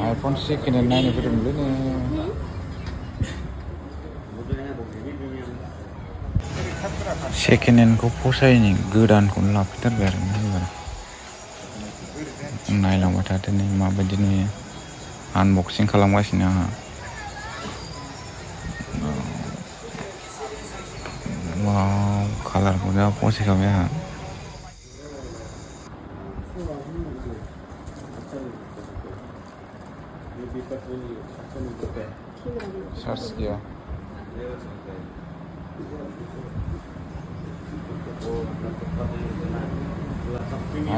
iPhone second hand नायनो फैदोंमोनलै नो second हेन्डखौ फसायनि गोदानखौनो लाफैथारबाय आरो ना एबार नायलांबाय थादो नै माबायदि नुयो आनबक्सिं खालामगासिनो आंहा वाव कालारखौ जा फसायखाबाय आंहा चार्ज गैया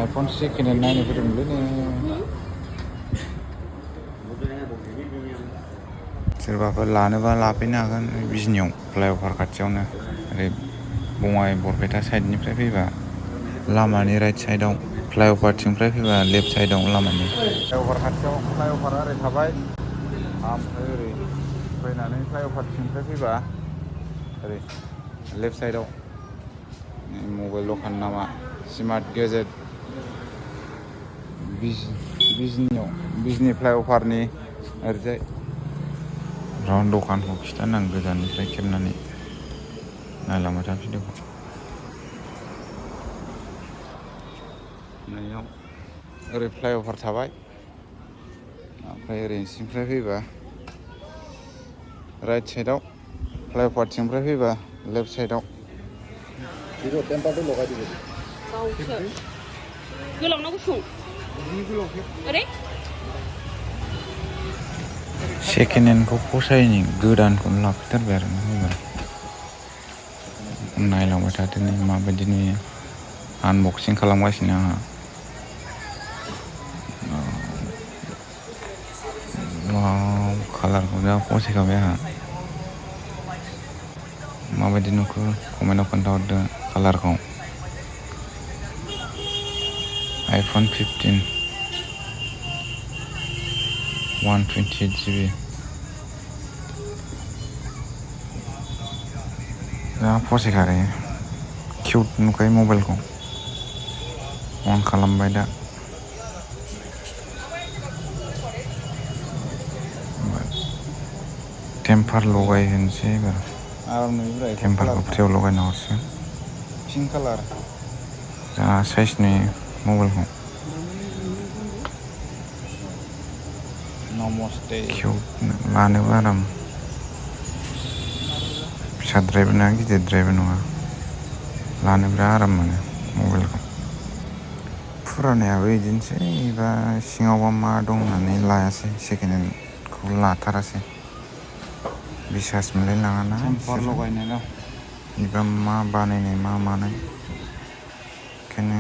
iPhone second hand नायनो फैदोंमोनलै नो सोरबाफोर लानोबा लाफैनो हागोन बिजनियाव फ्लाइअभार खाथियावनो ओरै बङाइ बरपेटा साइडनिफ्राय फैबा लामानि राइट साइडआव फ्लाइअभारथिंनिफ्राय फैबा लेफ्ट साइडआव लामानि फ्लाइअभार खाथियाव फ्लाइअभारा ओरै थाबाय ओमफ्राय ओरै फैनानै फ्लाइअभारथिंनिफ्राय फैबा ओरै लेफ्ट साइडआव मबाइल दखान नामा स्मार्ट गेजेट बिजनि फ्लाइअभारनि ओरैजाय दखानखौ खिथानो आं गोजाननिफ्राय खेबनानै नायलांबाय था भिडिअखौ नैयाव ओरै फ्लाइअभार थाबाय ओमफ्राय ओरैसिमनिफ्राय फैबा राइट साइडआव फ्लाइअभारथिंनिफ्राय फैबा लेफ्ट साइडआव गोलावना गुसुं ओरै सेकेन्ड हेन्डखौ फसायनि गोदानखौनो लाफैथारबाय आरो ना एबार नायलांबाय थादो नै माबायदि नुयो आनबक्सिं खालामगासिनो आंहा वाव कालारखौ जा फसायखाबाय आंहा माबायदि नुखो कमेन्टआव खोन्थाहरदो कालारखौ iPhone 15 128GB जा फसायखारो किउट नुखायो मबाइलखौ अन खालामबाय दा टेम्पार लगायहोनोसै एबार टेम्पारखौ फ्रियाव लगायना हरसिगोन पिंक कालार जा साइज नुयो मबाइलखौ नमस्ते किउट लानोबो आराम फिसाद्रायबो नङा गिदिरद्रायबो नङा लानो बिराद आराम मोनो मबाइलखौ फुरानायाबो बिदिनोसै एबा सिङावबा मा दं होननानै लायासै सेकेन्ड हेन्डखौ लाथारासै बिसास मोनलाय लाङाना एबा मा बानायनाय मा मानाय ओंखायनो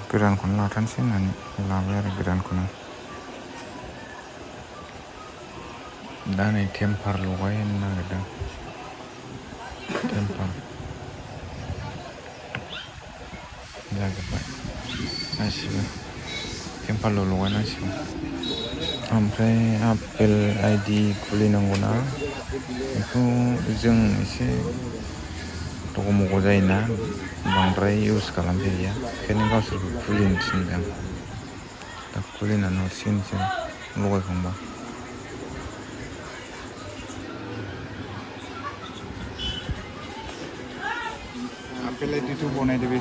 गोदानखौनो लाथारसै होननानै लाबाय आरो गोदानखौनो दा नै टेम्पार लगायहोनो नागिरदों टेम्पार जाजोब्बाय गासिबो टेम्पारल' लगायनांसिगौ ओमफ्राय आपेल आइडि खुलिनांगौना बेखौ जों एसे दगमग जायोना बांद्राय इउज खालामफेरिया ओंखायनो गावसोरखौ खुलिनो थिनदों दा खुलिनानै हरसिगोन बिसोर लगायखांबा आपेल आइडिखौ बनायदो बे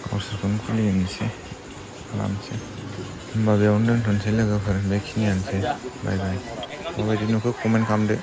गावसोरखौनो खुलिनोसै खालामसै होमबा बेयावनो दोनथ'नोसै लोगोफोर बेखिनियानोसै बाय बाय माबायदि नुखो कमेन्ट खालामदो